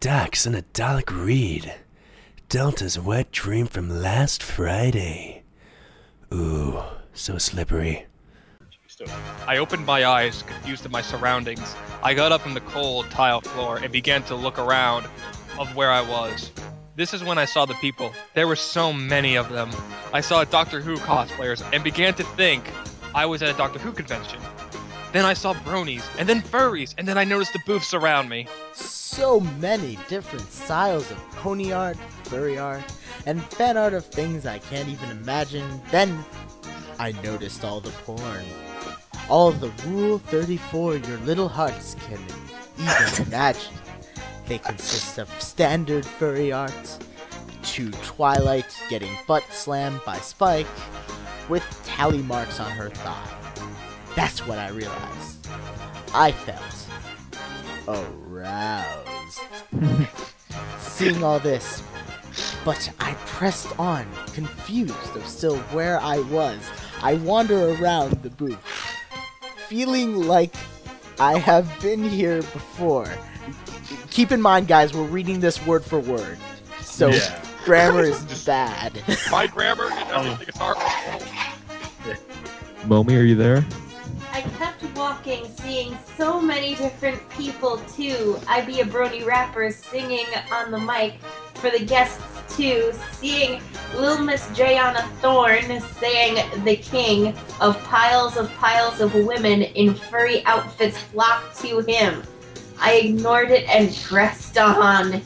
Dax and a Dalek read. Delta's wet dream from last Friday. Ooh, so slippery. I opened my eyes, confused at my surroundings. I got up from the cold tile floor and began to look around of where I was. This is when I saw the people. There were so many of them. I saw Doctor Who cosplayers and began to think I was at a Doctor Who convention. Then I saw bronies, and then furries, and then I noticed the booths around me. So many different styles of pony art, furry art, and fan art of things I can't even imagine. Then I noticed all the porn. All of the Rule 34 your little hearts can even imagine. They consist of standard furry art, to Twilight getting butt slammed by Spike, with tally marks on her thigh. That's what I realized. I felt aroused. Seeing all this, but I pressed on, confused of still where I was. I wander around the booth, feeling like I have been here before. Keep in mind, guys, we're reading this word for word, so grammar is bad. My grammar and everything is horrible. Momi, are you there? I kept walking, seeing so many different people too. I be a brony rapper singing on the mic for the guests too, seeing Lil Miss Jayana Thorne saying the king of piles of women in furry outfits flocked to him. I ignored it and pressed on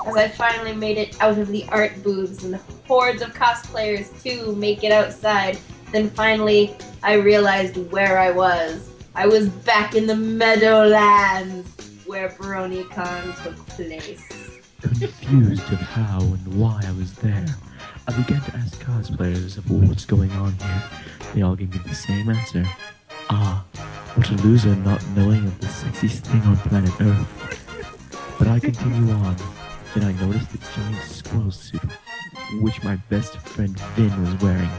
as I finally made it out of the art booths and hordes of cosplayers too make it outside. Then finally, I realized where I was. I was back in the Meadowlands, where BronyCon took place. Confused of how and why I was there, I began to ask cosplayers of what's going on here. They all gave me the same answer. Ah, what a loser not knowing of the sexiest thing on planet Earth. But I continue on. Then I noticed the giant squirrel suit, which my best friend Finn was wearing.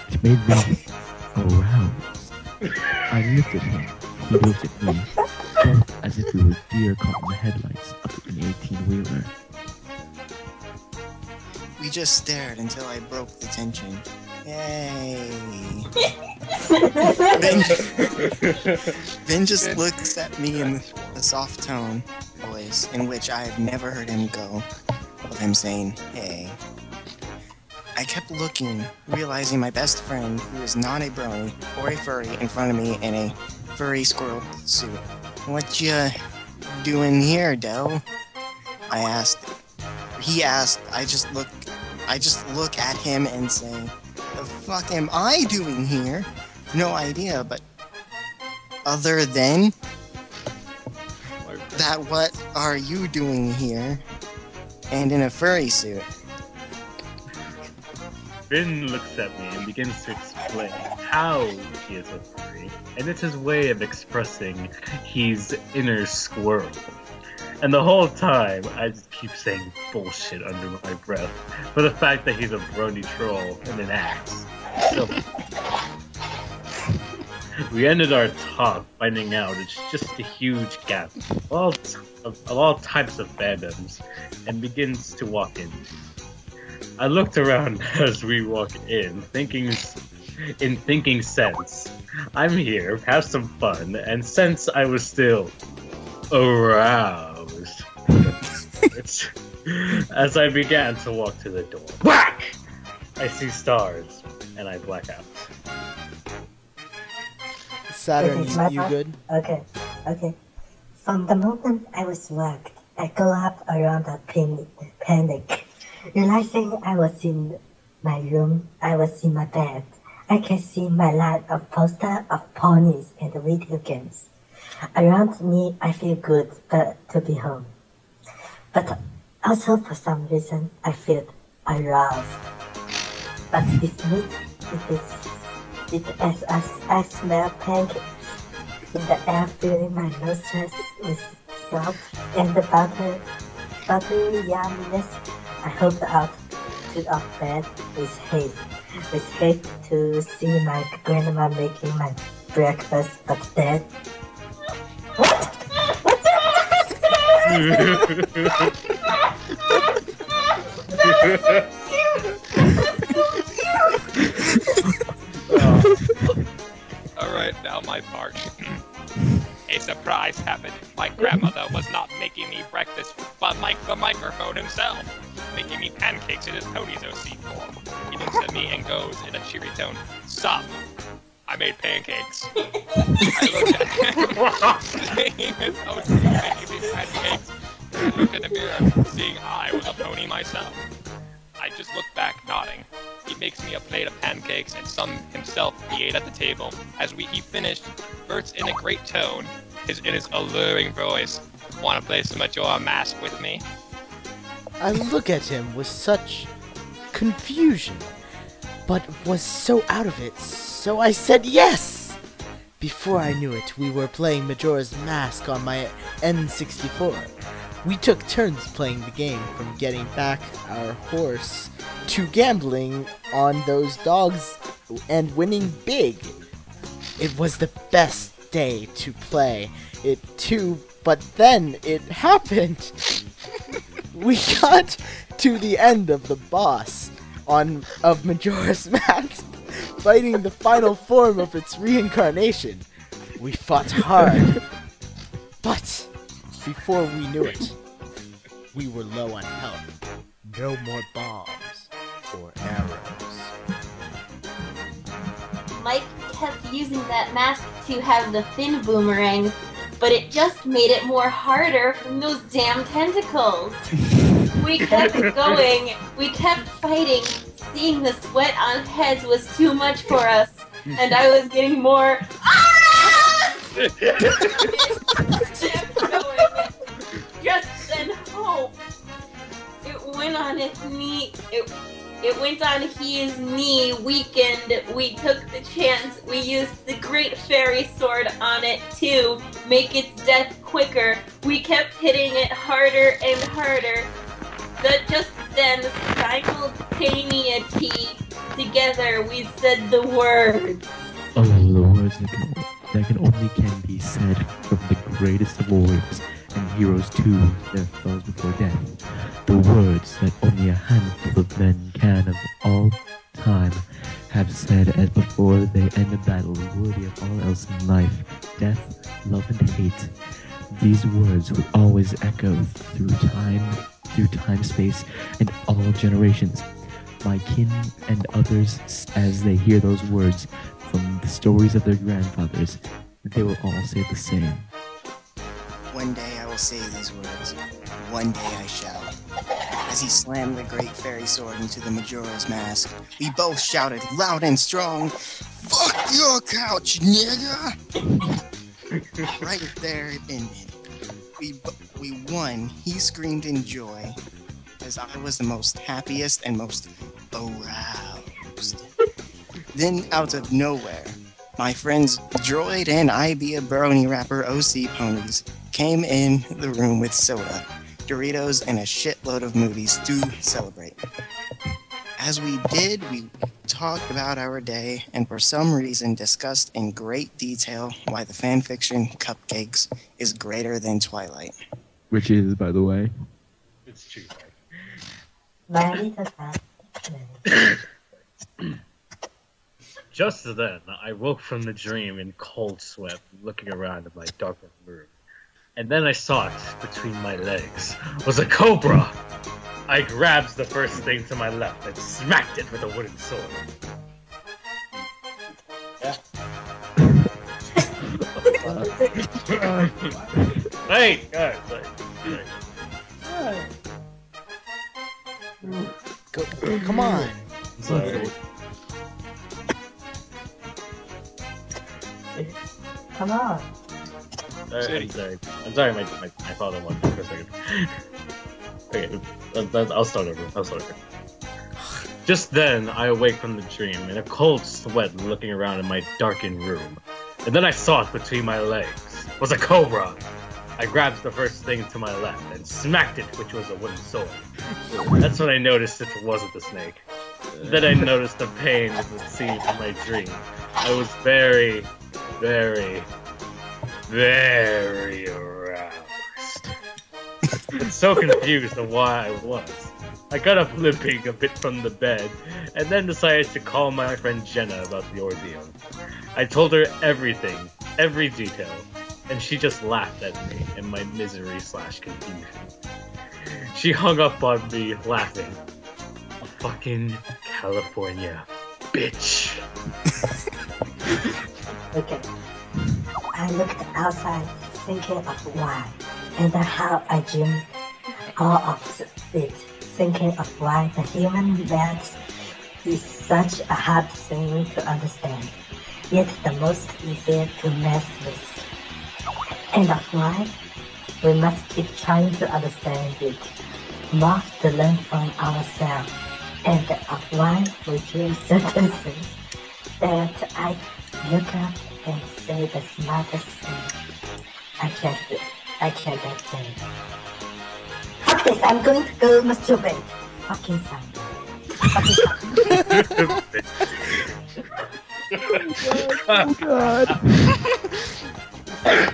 It made me aroused. I looked at him, he looked at me, both as if we were deer caught in the headlights of an 18-wheeler. We just stared until I broke the tension. Yay! Vin just looks at me in a soft tone voice in which I have never heard him go, of him saying, hey. I kept looking, realizing my best friend, who is not a brony or a furry, in front of me in a furry squirrel suit. What you doing here, Del? I asked. He asked. I just look at him and say, the fuck am I doing here? No idea, but other than that, what are you doing here? And in a furry suit. Finn looks at me and begins to explain how he is a furry, and it's his way of expressing his inner squirrel. And the whole time, I just keep saying bullshit under my breath for the fact that he's a brony troll and an axe. So, we ended our talk finding out it's just a huge gap of all types of fandoms, and begins to walk in. I looked around as we walk in, thinking sense. I'm here, have some fun, and since I was still aroused, as I began to walk to the door, whack! I see stars, and I black out. Saturn, you good? Okay. From the moment I was whacked, I go up around a panic. Realizing I was in my room, I was in my bed. I can see my line of posters of ponies and video games. Around me, I feel good to be home. But also for some reason, I feel aroused. But it's me. It as I smell pancakes in the air, filling my nostrils with salt and the buttery yumminess. I hopped out of bed with haste to see my grandma making my breakfast, but Dad... Alright, now my part. A surprise happened. My grandmother was not making me breakfast, but Mike the microphone himself, making me pancakes in his pony's OC form. He looks at me and goes in a cheery tone, "Sup? I made pancakes." I look at him, seeing his OC making these pancakes, and I look in the mirror, seeing I was a pony myself. I just look back, nodding. He makes me a plate of pancakes, and some himself he ate at the table. As he finished, Bert's in a great tone, in his alluring voice, "Want to play some Majora Mask with me?" I look at him with such confusion, but was so out of it, so I said yes! Before I knew it, we were playing Majora's Mask on my N64. We took turns playing the game, from getting back our horse to gambling on those dogs and winning big. It was the best day to play it too, but then it happened. We got to the end of the boss of Majora's Mask, fighting the final form of its reincarnation. We fought hard, but before we knew it, we were low on health. No more bombs or arrows. Mike kept using that mask to have the fin boomerangs, but it just made it more harder from those damn tentacles. We kept going, we kept fighting, seeing the sweat on heads was too much for us, and I was getting more It kept going. Just then hope. It went on its knee. It went on his knee, weakened. We took the chance. We used the Great Fairy Sword on it to make its death quicker. We kept hitting it harder and harder. Just then, simultaneity, together, we said the words. Oh, the words that can only be said from the greatest of warriors and heroes to their foes before death. The words that only a handful of men can of all time have said as before they end a battle worthy of all else in life, death, love, and hate. These words will always echo through time, space, and all generations. My kin and others, as they hear those words from the stories of their grandfathers, they will all say the same. One day I will say these words. One day I shall. As he slammed the Great Fairy Sword into the Majora's Mask, we both shouted loud and strong, "Fuck your couch, nigga!" Right there it ended. We won. He screamed in joy, as I was the most happiest and most aroused. Then, out of nowhere, my friends Droid and I Be a Brony Rapper OC Ponies came in the room with soda, Doritos, and a shitload of movies to celebrate. As we did, we talked about our day and for some reason discussed in great detail why the fanfiction Cupcakes is greater than Twilight. Which is, by the way. It's true. My little cat. Just then, I woke from the dream in cold sweat, looking around in my darkened room. And then I saw it between my legs was a cobra! I grabbed the first thing to my left and smacked it with a wooden sword. Hey, guys, Come on. sorry. Come on. I'm sorry. I'm sorry, my father wanted me for a second. Okay, I'll start over. Just then, I awake from the dream, in a cold sweat looking around in my darkened room. And then I saw it between my legs. Was a cobra! I grabbed the first thing to my left and smacked it, which was a wooden sword. That's when I noticed it wasn't the snake. Then I noticed the pain of the scene in my dream. I was very, very, very aroused. but so confused on why I was. I got up limping a bit from the bed, and then decided to call my friend Jenna about the ordeal. I told her everything, every detail, and she just laughed at me in my misery/confusion. She hung up on me, laughing. A fucking California bitch. Okay. I looked outside, thinking of why, and how I dreamed all of it, thinking of why the human dance is such a hard thing to understand, yet the most easier to mess with, and of why we must keep trying to understand it, more to learn from ourselves, and of why we dream certain things that I look up and say the smartest thing I can't say. Fuck this, I'm going to go masturbate. Fucking son.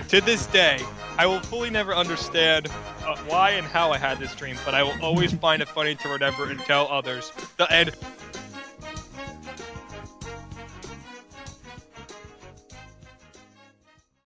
To this day, I will fully never understand why and how I had this dream, but I will always find it funny to remember and tell others. And